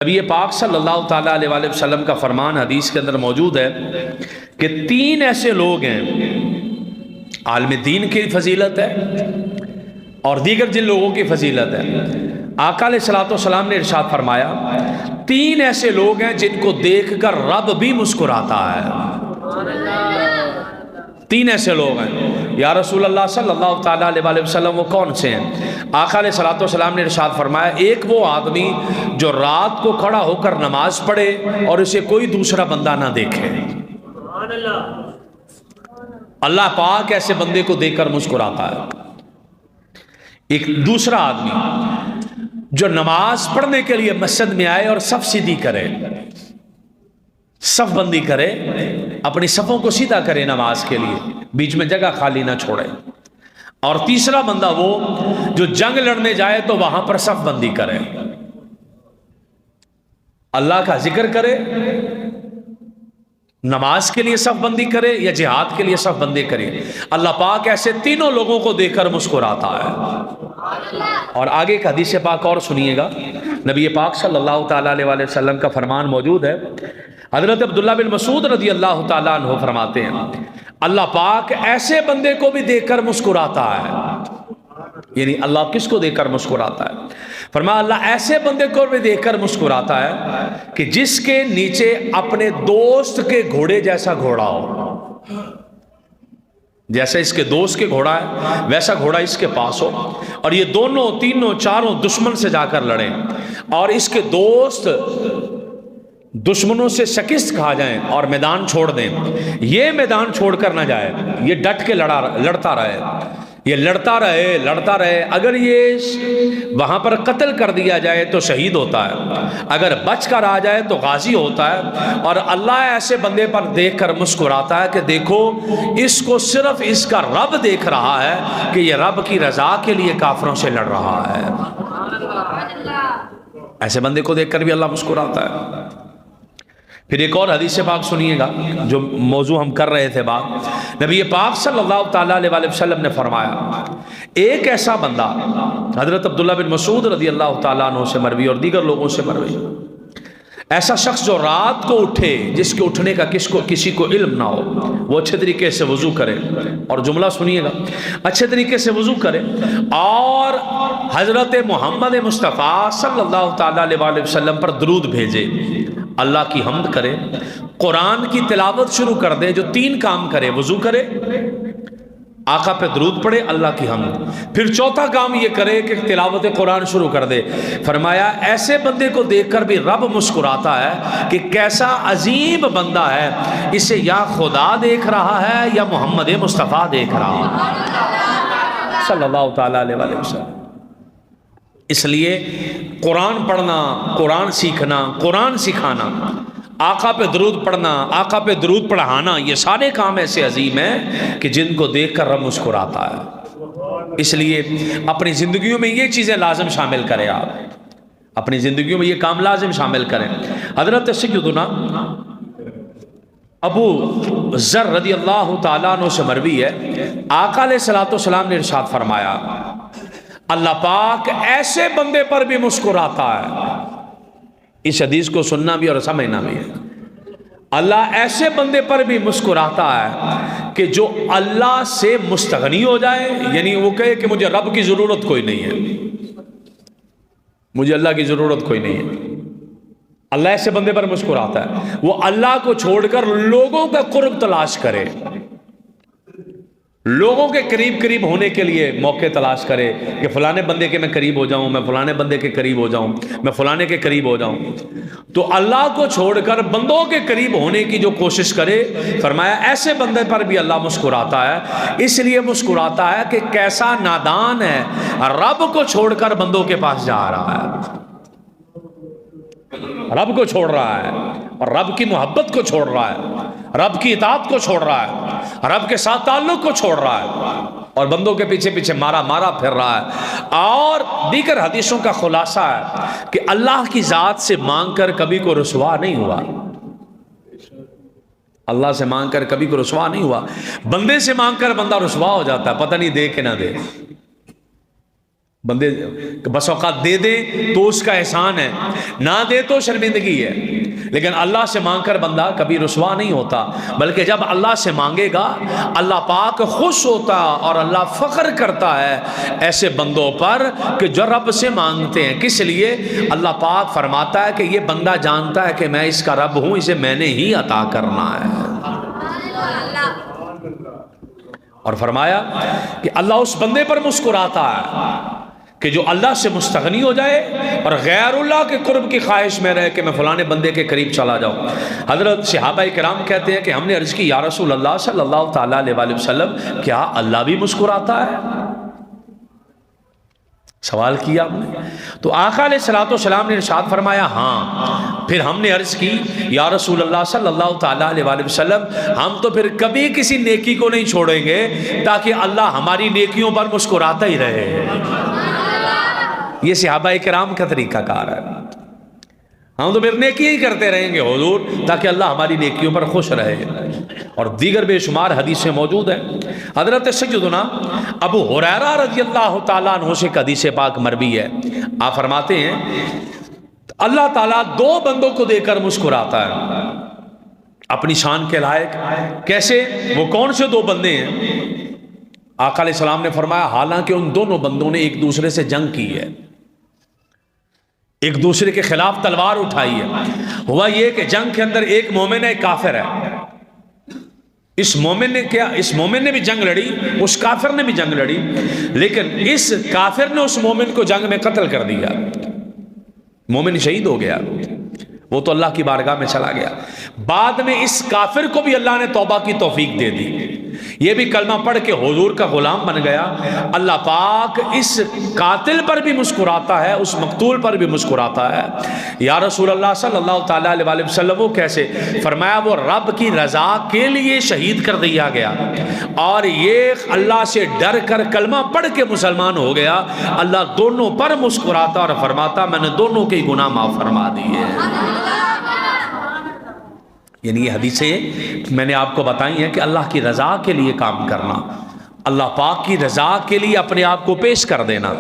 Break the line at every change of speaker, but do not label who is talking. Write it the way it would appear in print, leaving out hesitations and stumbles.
نبی پاک صلی اللہ تعالیٰ علیہ وسلم کا فرمان حدیث کے اندر موجود ہے کہ تین ایسے لوگ ہیں، عالم دین کی فضیلت ہے اور دیگر جن لوگوں کی فضیلت ہے۔ آقا علیہ الصلوۃ والسلام نے ارشاد فرمایا تین ایسے لوگ ہیں جن کو دیکھ کر رب بھی مسکراتا ہے۔ تین ایسے لوگ ہیں۔ یا رسول اللہ صلی اللہ تعالیٰ علیہ وسلم وہ کون سے ہیں؟ آقا علیہ الصلوۃ والسلام نے ارشاد فرمایا ایک وہ آدمی جو رات کو کھڑا ہو کر نماز پڑھے اور اسے کوئی دوسرا بندہ نہ دیکھے۔ اللہ پاک ایسے بندے کو دیکھ کر مسکراتا ہے۔ ایک دوسرا آدمی جو نماز پڑھنے کے لیے مسجد میں آئے اور صف سیدھی کرے، صف بندی کرے، اپنی صفوں کو سیدھا کرے نماز کے لیے، بیچ میں جگہ خالی نہ چھوڑے۔ اور تیسرا بندہ وہ جو جنگ لڑنے جائے تو وہاں پر صف بندی کرے، اللہ کا ذکر کرے، نماز کے لیے صف بندی کرے یا جہاد کے لیے صف بندی کرے۔ اللہ پاک ایسے تینوں لوگوں کو دیکھ کر مسکراتا ہے۔ اور آگے کا حدیث پاک اور سنیے گا، نبی پاک صلی اللہ تعالیٰ علیہ وسلم کا فرمان موجود ہے۔ حضرت عبداللہ بن مسعود رضی اللہ تعالیٰ عنہ فرماتے ہیں اللہ پاک ایسے بندے کو بھی دیکھ کر مسکراتا ہے۔ یعنی اللہ کس کو دیکھ کر مسکراتا ہے؟ فرمایا اللہ ایسے بندے کو بھی دیکھ کر مسکراتا ہے کہ جس کے نیچے اپنے دوست کے گھوڑے جیسا گھوڑا ہو، جیسا اس کے دوست کے گھوڑا ہے ویسا گھوڑا اس کے پاس ہو، اور یہ دونوں تینوں چاروں دشمن سے جا کر لڑیں اور اس کے دوست دشمنوں سے شکست کھا جائیں اور میدان چھوڑ دیں، یہ میدان چھوڑ کر نہ جائے، یہ ڈٹ کے لڑتا رہے، یہ لڑتا رہے۔ اگر یہ وہاں پر قتل کر دیا جائے تو شہید ہوتا ہے، اگر بچ کر آ جائے تو غازی ہوتا ہے۔ اور اللہ ایسے بندے پر دیکھ کر مسکراتا ہے کہ دیکھو اس کو صرف اس کا رب دیکھ رہا ہے کہ یہ رب کی رضا کے لیے کافروں سے لڑ رہا ہے۔ ایسے بندے کو دیکھ کر بھی اللہ مسکراتا ہے۔ پھر ایک اور حدیث پاک سنیے گا جو موضوع ہم کر رہے تھے بات، نبی پاک صلی اللہ تعالیٰ علیہ وسلم نے فرمایا ایک ایسا بندہ، حضرت عبداللہ بن مسعود رضی اللہ تعالیٰ عنہ سے مروی اور دیگر لوگوں سے مروی، ایسا شخص جو رات کو اٹھے جس کے اٹھنے کا کسی کو علم نہ ہو، وہ اچھے طریقے سے وضو کرے، اور جملہ سنیے گا، اچھے طریقے سے وضو کرے اور حضرت محمد مصطفیٰ صلی اللہ تعالیٰ علیہ وسلم پر درود بھیجے، اللہ کی حمد کرے، قرآن کی تلاوت شروع کر دے، جو تین کام کرے، وضو کرے، آقا پہ درود پڑھے، اللہ کی حمد، پھر چوتھا کام یہ کرے کہ تلاوت قرآن شروع کر دے۔ فرمایا ایسے بندے کو دیکھ کر بھی رب مسکراتا ہے کہ کیسا عظیم بندہ ہے، اسے یا خدا دیکھ رہا ہے یا محمد مصطفیٰ دیکھ رہا ہے صلی اللہ تعالیٰ علیہ وسلم۔ اس لیے قرآن پڑھنا، قرآن سیکھنا، قرآن سکھانا، آقا پہ درود پڑھنا، آقا پہ درود پڑھانا، یہ سارے کام ایسے عظیم ہیں کہ جن کو دیکھ کر رب مسکراتا ہے۔ اس لیے اپنی زندگیوں میں یہ چیزیں لازم شامل کریں، آپ اپنی زندگیوں میں یہ کام لازم شامل کریں۔ حضرت سیدنا ابو ذر رضی اللہ تعالیٰ عنہ سے مروی ہے، آقا علیہ الصلوۃ والسلام نے ارشاد فرمایا اللہ پاک ایسے بندے پر بھی مسکراتا ہے۔ اس حدیث کو سننا بھی اور سمجھنا بھی ہے۔ اللہ ایسے بندے پر بھی مسکراتا ہے کہ جو اللہ سے مستغنی ہو جائے، یعنی وہ کہے کہ مجھے رب کی ضرورت کوئی نہیں ہے، مجھے اللہ کی ضرورت کوئی نہیں ہے۔ اللہ ایسے بندے پر مسکراتا ہے، وہ اللہ کو چھوڑ کر لوگوں کا قرب تلاش کرے، لوگوں کے قریب ہونے کے لیے موقع تلاش کرے کہ فلانے بندے کے میں قریب ہو جاؤں، میں فلانے بندے کے قریب ہو جاؤں، میں فلانے کے قریب ہو جاؤں، تو اللہ کو چھوڑ کر بندوں کے قریب ہونے کی جو کوشش کرے، فرمایا ایسے بندے پر بھی اللہ مسکراتا ہے۔ اس لیے مسکراتا ہے کہ کیسا نادان ہے، رب کو چھوڑ کر بندوں کے پاس جا رہا ہے، رب کو چھوڑ رہا ہے اور رب کی محبت کو چھوڑ رہا ہے، رب کی اطاعت کو چھوڑ رہا ہے، رب کے ساتھ تعلق کو چھوڑ رہا ہے اور بندوں کے پیچھے مارا پھر رہا ہے۔ اور دیگر حدیثوں کا خلاصہ ہے کہ اللہ کی ذات سے مانگ کر کبھی کو رسوا نہیں ہوا، اللہ سے مانگ کر کبھی کو رسوا نہیں ہوا۔ بندے سے مانگ کر بندہ رسوا ہو جاتا ہے، پتہ نہیں دے کہ نہ دے۔ بندے بس اوقات دے دیں تو اس کا احسان ہے، نہ دے تو شرمندگی ہے، لیکن اللہ سے مانگ کر بندہ کبھی رسوا نہیں ہوتا، بلکہ جب اللہ سے مانگے گا اللہ پاک خوش ہوتا اور اللہ فخر کرتا ہے ایسے بندوں پر کہ جو رب سے مانگتے ہیں۔ کس لیے؟ اللہ پاک فرماتا ہے کہ یہ بندہ جانتا ہے کہ میں اس کا رب ہوں، اسے میں نے ہی عطا کرنا ہے۔ اور فرمایا کہ اللہ اس بندے پر مسکراتا ہے کہ جو اللہ سے مستغنی ہو جائے اور غیر اللہ کے قرب کی خواہش میں رہے کہ میں فلانے بندے کے قریب چلا جاؤں۔ حضرت صحابہ کرام کہتے ہیں کہ ہم نے عرض کی یا رسول اللہ صلی اللہ تعالیٰ علیہ وآلہ وسلم کیا اللہ بھی مسکراتا ہے؟ سوال کیا ہم نے تو آقا علیہ الصلوۃ والسلام نے ارشاد فرمایا ہاں۔ پھر ہم نے عرض کی یا رسول اللہ صلی اللہ تعالیٰ علیہ وآلہ وسلم ہم تو پھر کبھی کسی نیکی کو نہیں چھوڑیں گے تاکہ اللہ ہماری نیکیوں پر مسکراتا ہی رہے۔ یہ صحابہ کرام کا طریقہ کار ہے، ہم تو پھر نیکی ہی کرتے رہیں گے حضور تاکہ اللہ ہماری نیکیوں پر خوش رہے۔ اور دیگر بے شمار حدیثیں موجود ہیں۔ حضرت سیدنا ابو ہریرہ رضی اللہ تعالیٰ عنہ سے حدیث پاک مروی ہے، آپ فرماتے ہیں اللہ تعالیٰ دو بندوں کو دے کر مسکراتا ہے اپنی شان کے لائق۔ کیسے؟ وہ کون سے دو بندے ہیں؟ آقا علیہ السلام نے فرمایا حالانکہ ان دونوں بندوں نے ایک دوسرے سے جنگ کی ہے، ایک دوسرے کے خلاف تلوار اٹھائی ہے، ہوا یہ کہ جنگ کے اندر ایک مومن ہے ایک کافر ہے۔ اس مومن نے بھی جنگ لڑی، اس کافر نے بھی جنگ لڑی، لیکن اس کافر نے اس مومن کو جنگ میں قتل کر دیا، مومن شہید ہو گیا، وہ تو اللہ کی بارگاہ میں چلا گیا۔ بعد میں اس کافر کو بھی اللہ نے توبہ کی توفیق دے دی، یہ بھی کلمہ پڑھ کے حضور کا غلام بن گیا۔ اللہ پاک اس قاتل پر بھی مسکراتا ہے، اس مقتول پر بھی مسکراتا ہے۔ یا رسول اللہ صلی اللہ تعالیٰ علیہ وآلہ وسلم وہ کیسے؟ فرمایا وہ رب کی رضا کے لیے شہید کر دیا گیا اور یہ اللہ سے ڈر کر کلمہ پڑھ کے مسلمان ہو گیا۔ اللہ دونوں پر مسکراتا اور فرماتا میں نے دونوں کے گناہ معاف فرما دیے۔ یعنی یہ حدیثیں میں نے آپ کو بتائی ہیں کہ اللہ کی رضا کے لیے کام کرنا، اللہ پاک کی رضا کے لیے اپنے آپ کو پیش کر دینا۔